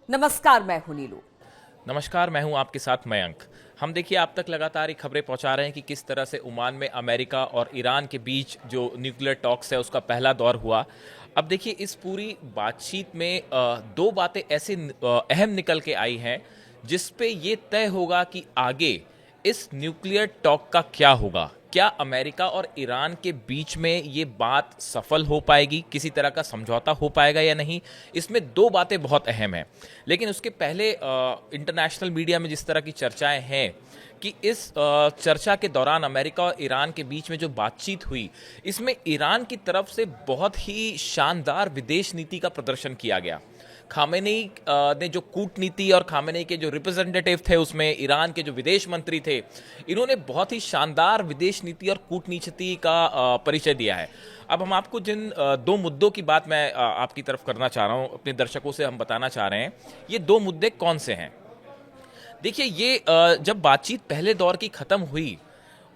नमस्कार, मैं हूं नीलू। नमस्कार, मैं हूं आपके साथ मयंक। हम देखिए आप तक लगातार ये खबरें पहुंचा रहे हैं कि किस तरह से ओमान में अमेरिका और ईरान के बीच जो न्यूक्लियर टॉक्स है उसका पहला दौर हुआ। अब देखिए इस पूरी बातचीत में दो बातें ऐसे अहम निकल के आई हैं जिस पे ये तय होगा कि आगे इस न्यूक्लियर टॉक का क्या होगा। क्या अमेरिका और ईरान के बीच में ये बात सफल हो पाएगी, किसी तरह का समझौता हो पाएगा या नहीं। इसमें दो बातें बहुत अहम हैं। लेकिन उसके पहले इंटरनेशनल मीडिया में जिस तरह की चर्चाएं हैं कि इस चर्चा के दौरान अमेरिका और ईरान के बीच में जो बातचीत हुई, इसमें ईरान की तरफ से बहुत ही शानदार विदेश नीति का प्रदर्शन किया गया। खामेनेई ने जो कूटनीति और खामेनेई के जो रिप्रेजेंटेटिव थे उसमें ईरान के जो विदेश मंत्री थे, इन्होंने बहुत ही शानदार विदेश नीति और कूटनीति का परिचय दिया है। अब हम आपको जिन दो मुद्दों की बात मैं आपकी तरफ करना चाह रहा हूं, अपने दर्शकों से हम बताना चाह रहे हैं, ये दो मुद्दे कौन से हैं। देखिए ये जब बातचीत पहले दौर की खत्म हुई,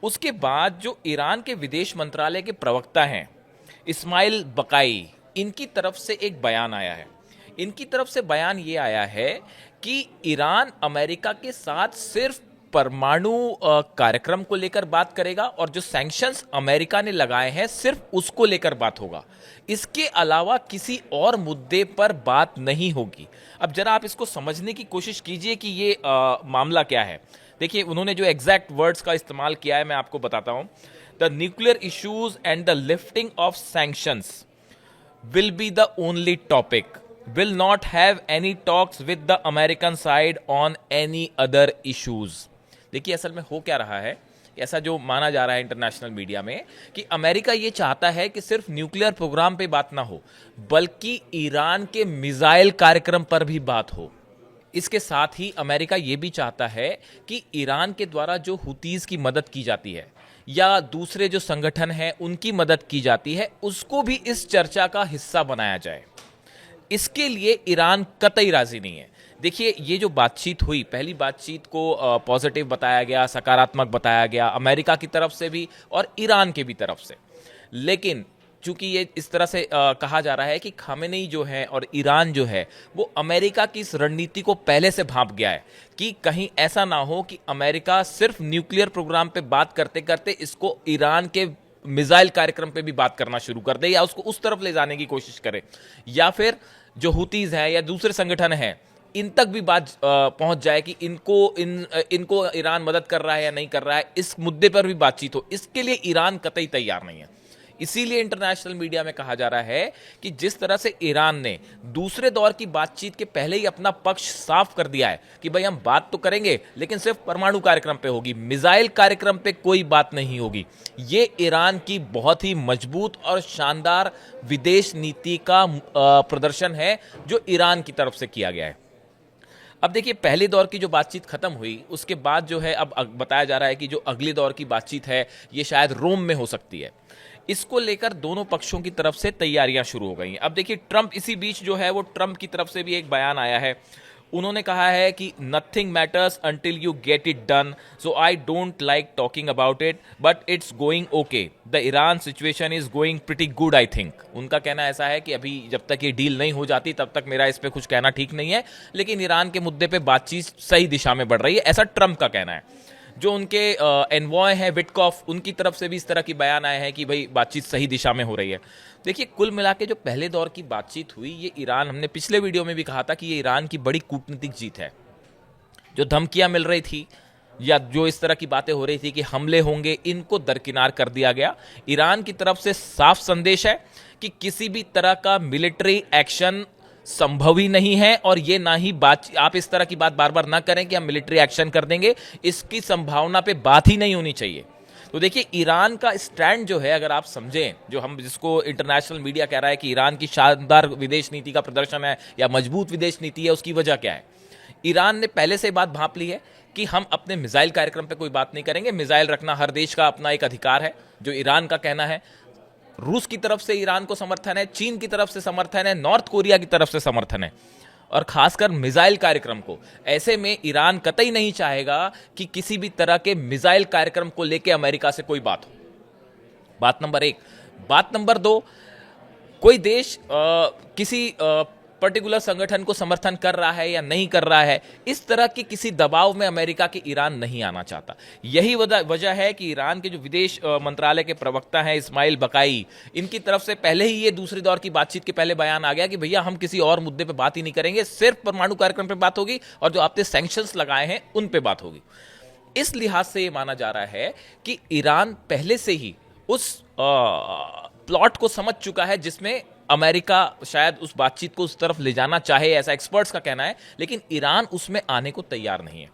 उसके बाद जो ईरान के विदेश मंत्रालय के प्रवक्ता हैं इस्माइल बकाई, इनकी तरफ से एक बयान आया है। इनकी तरफ से बयान ये आया है कि ईरान अमेरिका के साथ सिर्फ परमाणु कार्यक्रम को लेकर बात करेगा और जो सैंक्शंस अमेरिका ने लगाए हैं सिर्फ उसको लेकर बात होगा। इसके अलावा किसी और मुद्दे पर बात नहीं होगी। अब जरा आप इसको समझने की कोशिश कीजिए कि ये मामला क्या है। देखिए उन्होंने जो एग्जैक्ट वर्ड्स का इस्तेमाल किया है मैं आपको बताता हूं। The nuclear issues and the lifting of sanctions will be the only topic, will not have any talks with the American side on any other issues। देखिए असल में हो क्या रहा है, ऐसा जो माना जा रहा है इंटरनेशनल मीडिया में कि अमेरिका ये चाहता है कि सिर्फ न्यूक्लियर प्रोग्राम पे बात ना हो, बल्कि ईरान के मिसाइल कार्यक्रम पर भी बात हो। इसके साथ ही अमेरिका ये भी चाहता है कि ईरान के द्वारा जो हुतीज की मदद की जाती है या दूसरे जो संगठन हैं उनकी मदद की जाती है, उसको भी इस चर्चा का हिस्सा बनाया जाए। इसके लिए ईरान कतई राजी नहीं है। देखिए ये जो बातचीत हुई, पहली बातचीत को पॉजिटिव बताया गया, सकारात्मक बताया गया, अमेरिका की तरफ से भी और ईरान के भी तरफ से। लेकिन चूंकि ये इस तरह से कहा जा रहा है कि खामेनेई जो है और ईरान जो है वो अमेरिका की इस रणनीति को पहले से भांप गया है कि कहीं ऐसा ना हो कि अमेरिका सिर्फ न्यूक्लियर प्रोग्राम पे बात करते करते इसको ईरान के मिसाइल कार्यक्रम पे भी बात करना शुरू कर दे या उसको उस तरफ ले जाने की कोशिश करे, या फिर जो हुतीज है या दूसरे संगठन है इन तक भी बात पहुंच जाए कि इनको ईरान मदद कर रहा है या नहीं कर रहा है, इस मुद्दे पर भी बातचीत हो। इसके लिए ईरान कतई तैयार नहीं है। इसीलिए इंटरनेशनल मीडिया में कहा जा रहा है कि जिस तरह से ईरान ने दूसरे दौर की बातचीत के पहले ही अपना पक्ष साफ कर दिया है कि भाई हम बात तो करेंगे लेकिन सिर्फ परमाणु कार्यक्रम पे होगी, मिसाइल कार्यक्रम पे कोई बात नहीं होगी। ये ईरान की बहुत ही मजबूत और शानदार विदेश नीति का प्रदर्शन है जो ईरान की तरफ से किया गया है। अब देखिए पहले दौर की जो बातचीत खत्म हुई उसके बाद जो है अब बताया जा रहा है कि जो अगले दौर की बातचीत है ये शायद रोम में हो सकती है। इसको लेकर दोनों पक्षों की तरफ से तैयारियां शुरू हो गई हैं। अब देखिए ट्रंप इसी बीच जो है वो ट्रंप की तरफ से भी एक बयान आया है। उन्होंने कहा है कि nothing matters until you get it done, so I don't like talking about it but it's going okay, the Iran situation is going pretty good I think. उनका कहना ऐसा है कि अभी जब तक ये डील नहीं हो जाती तब तक मेरा इस पर कुछ कहना ठीक नहीं है, लेकिन ईरान के मुद्दे पर बातचीत सही दिशा में बढ़ रही है, ऐसा ट्रंप का कहना है। जो उनके एनवॉय हैं विटकॉफ, उनकी तरफ से भी इस तरह की बयान आए हैं कि भाई बातचीत सही दिशा में हो रही है। देखिए कुल मिला के जो पहले दौर की बातचीत हुई ये ईरान, हमने पिछले वीडियो में भी कहा था कि ये ईरान की बड़ी कूटनीतिक जीत है। जो धमकियां मिल रही थी या जो इस तरह की बातें हो रही थी कि हमले होंगे, इनको दरकिनार कर दिया गया। ईरान की तरफ से साफ संदेश है कि किसी भी तरह का मिलिट्री एक्शन संभव ही नहीं है और ये ना ही बात, आप इस तरह की बात बार बार ना करें कि हम मिलिट्री एक्शन कर देंगे, इसकी संभावना पे बात ही नहीं होनी चाहिए। तो देखिए ईरान का स्टैंड जो है अगर आप समझें, जो हम जिसको इंटरनेशनल मीडिया कह रहा है कि ईरान की शानदार विदेश नीति का प्रदर्शन है या मजबूत विदेश नीति है, उसकी वजह क्या है। ईरान ने पहले से बात भांप ली है कि हम अपने मिसाइल कार्यक्रम पे कोई बात नहीं करेंगे, मिसाइल रखना हर देश का अपना एक अधिकार है, जो ईरान का कहना है। रूस की तरफ से ईरान को समर्थन है, चीन की तरफ से समर्थन है, नॉर्थ कोरिया की तरफ से समर्थन है, और खासकर मिसाइल कार्यक्रम को। ऐसे में ईरान कतई नहीं चाहेगा कि किसी भी तरह के मिसाइल कार्यक्रम को लेकर अमेरिका से कोई बात हो। बात नंबर एक। बात नंबर दो, कोई देश किसी पर्टिकुलर संगठन को समर्थन कर रहा है या नहीं कर रहा है, इस तरह के किसी दबाव में अमेरिका के ईरान नहीं आना चाहता। यही वजह है कि ईरान के जो विदेश मंत्रालय के प्रवक्ता हैं इस्माइल बकाई, इनकी तरफ से पहले ही ये दूसरे दौर की बातचीत के पहले बयान आ गया कि भैया हम किसी और मुद्दे पे बात ही नहीं करेंगे, सिर्फ परमाणु कार्यक्रम पे बात होगी और जो आपने सैंक्शंस लगाए हैं उन पे बात होगी। इस लिहाज से ये माना जा रहा है कि ईरान पहले से ही उस प्लॉट को समझ चुका है जिसमें अमेरिका शायद उस बातचीत को उस तरफ ले जाना चाहे, ऐसा एक्सपर्ट्स का कहना है, लेकिन ईरान उसमें आने को तैयार नहीं है।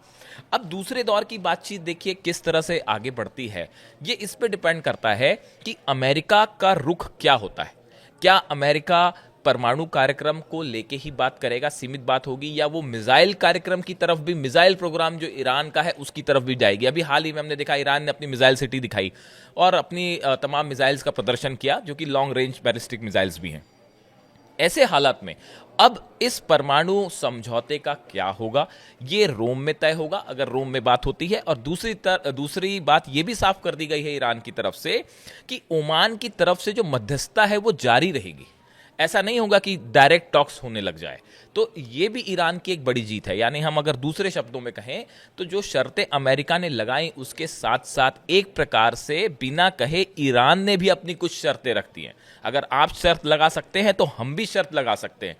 अब दूसरे दौर की बातचीत देखिए किस तरह से आगे बढ़ती है, ये इस पे डिपेंड करता है कि अमेरिका का रुख क्या होता है। क्या अमेरिका परमाणु कार्यक्रम को लेके ही बात करेगा, सीमित बात होगी, या वो मिसाइल कार्यक्रम की तरफ भी, मिसाइल प्रोग्राम जो ईरान का है उसकी तरफ भी जाएगी। अभी हाल ही में हमने देखा ईरान ने अपनी मिसाइल सिटी दिखाई और अपनी तमाम मिसाइल्स का प्रदर्शन किया जो कि लॉन्ग रेंज बैलिस्टिक मिसाइल्स भी हैं। ऐसे हालात में अब इस परमाणु समझौते का क्या होगा, ये रोम में तय होगा अगर रोम में बात होती है। और दूसरी बात यह भी साफ कर दी गई है ईरान की तरफ से कि ओमान की तरफ से जो मध्यस्थता है वो जारी रहेगी, ऐसा नहीं होगा कि डायरेक्ट टॉक्स होने लग जाए। तो ये भी ईरान की एक बड़ी जीत है। यानी हम अगर दूसरे शब्दों में कहें तो जो शर्तें अमेरिका ने लगाई उसके साथ साथ एक प्रकार से बिना कहे ईरान ने भी अपनी कुछ शर्तें रखती हैं। अगर आप शर्त लगा सकते हैं तो हम भी शर्त लगा सकते हैं।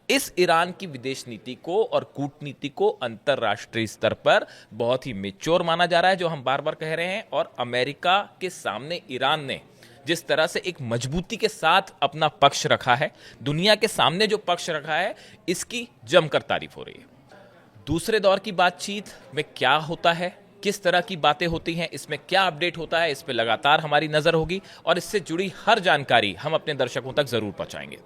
इस ईरान की विदेश नीति को और कूटनीति को अंतरराष्ट्रीय स्तर पर बहुत ही मेच्योर माना जा रहा है, जो हम बार बार कह रहे हैं। और अमेरिका के सामने ईरान ने जिस तरह से एक मजबूती के साथ अपना पक्ष रखा है, दुनिया के सामने जो पक्ष रखा है, इसकी जमकर तारीफ हो रही है। दूसरे दौर की बातचीत में क्या होता है, किस तरह की बातें होती हैं, इसमें क्या अपडेट होता है, इस पे लगातार हमारी नजर होगी और इससे जुड़ी हर जानकारी हम अपने दर्शकों तक जरूर पहुंचाएंगे।